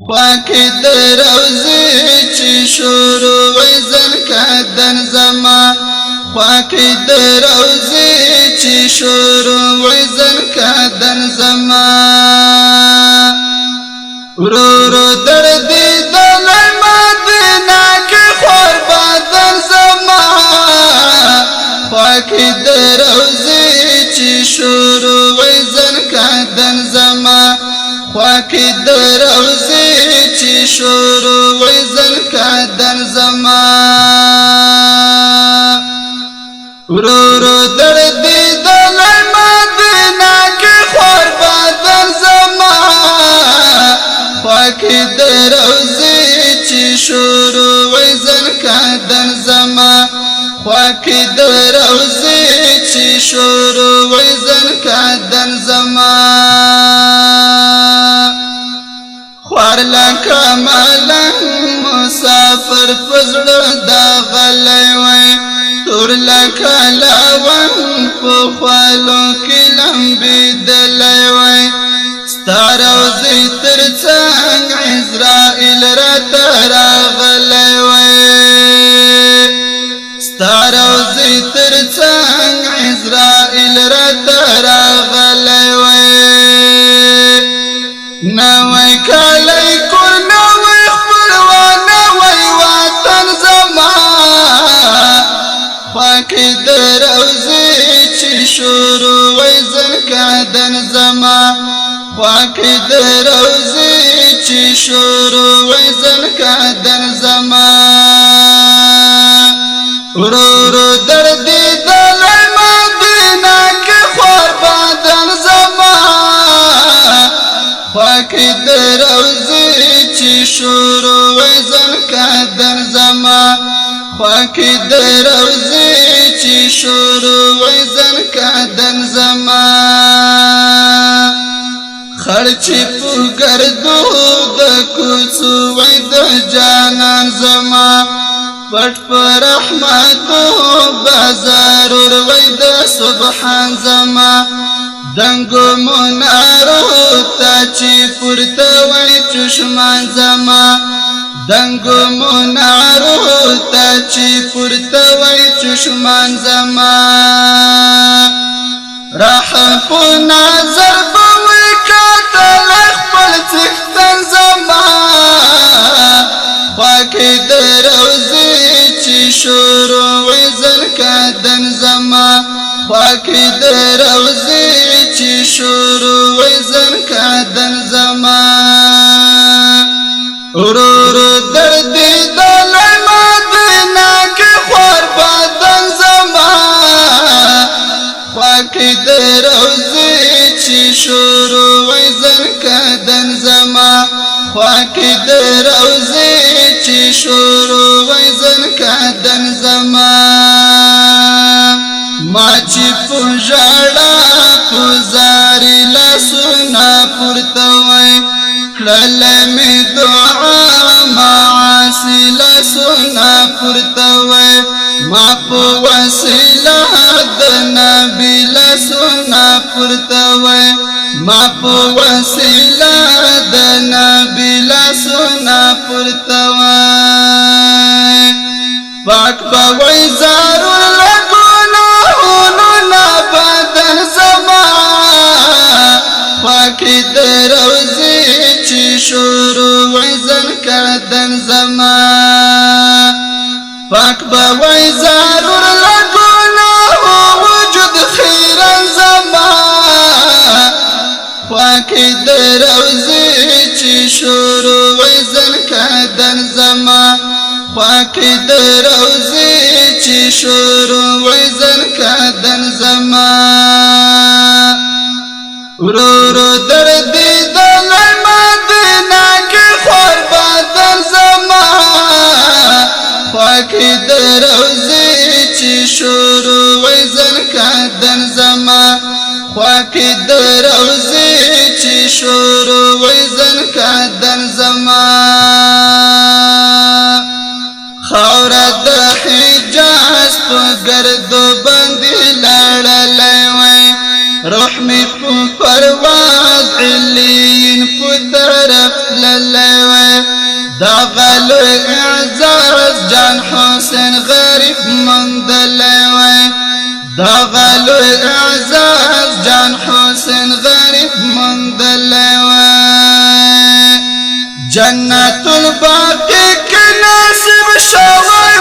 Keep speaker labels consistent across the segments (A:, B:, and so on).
A: خواکی در روزی چی شروع زنکدن زما خواکی در روزی چی شروع زنکدن زما ورورو در دیدن مدینه که خور بدن زما خواکی در روزی چی شروع زنکدن زما خواکی در روزی چی شروع زنکدن زما ورورو در دیدن مدینه که خور بدن زما خواکی در روزی چی شروع زنکدن زما خواکی در روزی چی شروع زنکدن زما خوار لکا ملنگ مسافر پزړه دا غلی وی تور لکا لاون په خوالو کې لمبېدلی وی ستا روضې تر څنګ عزرائیل راته راغلی وی ستا روضې تر څنګ عزرائیل راته راغلی وی نوی کلی کور نوی خپلوان نوی وطن زما خواکی در روزی چی شروع زنکدن زما خواکی در روزی چی شروع زنکدن زما ورورو در دیدن مدینه که خور بدن زما خواکی در روزی چی شروع زنکدن زما خواکی در روزی چی شروع زنکدن زما خرچی پو گردو د کوڅو وای د جانان زما پټ پر رحمتو بازار وای د سبحان زما دنگو منارو تا چی پورته وای چشمان زما دنگو منارو تا چی پورته وای چشمان زما رحم په نظر بوي کاتل خپل څښتن زما خواکی در روزی چی شروع زنکدن زما خواکی در روزی چی شروع زنکدن زما ورورو در دیدن مدینه که خور بدن زما خواکی در روزی چی شروع زنکدن زما خواکی در روزی چی شروع زنکدن زما ما چی پوژاړه پوزاری لاسونه پورته وای کړله مې دعا معاصي لاسونه پورته وای ما په وسیله د نبی لاسونه پورته وای ما په وسیله د نبی لاسونه پورته وای پاک به وای زارو خواکی در روزی چی شروع زنکدن زما پاک بوی ضرور لگونه وجود خیرن زما خواکی در روزی چی شروع زنکدن زما خواکی در روزی چی شروع زنکدن زما ورورو در دیدن مدینه که خور بدن زما خواکی در روزی چی شروع زنکدن زما خواکی در روزی چی شروع زنکدن زما خاوره د حجاز په ګردو باندې لاړلی وی روح می په پرواز علین په تللی دغه لوی اعزاز جان حسین غریب موندلی دغه لوی اعزاز جان حسین غریب موندلی جنت الباقی که ناصب شوی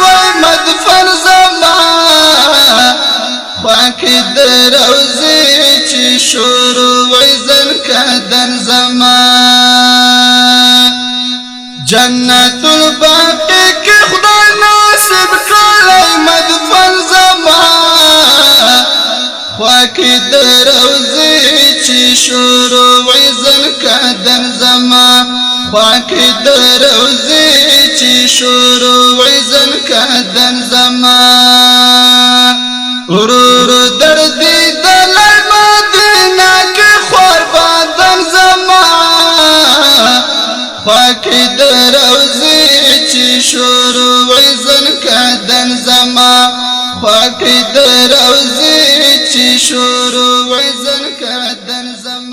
A: مدفن زما خواکی در روزی چی شروع زن کدن زما جنت الباقی که خدای ناصب کلی مدفن زما خواکی در روزی چی شروع زن کدن زما خواکی در روزی چی شروع زن کدن زما ورور دردی دلی مدینه که خور بادن زما خواکی در روزی چی شروع زن کدن زما خواکی در روزی چی شروع زن کدن زما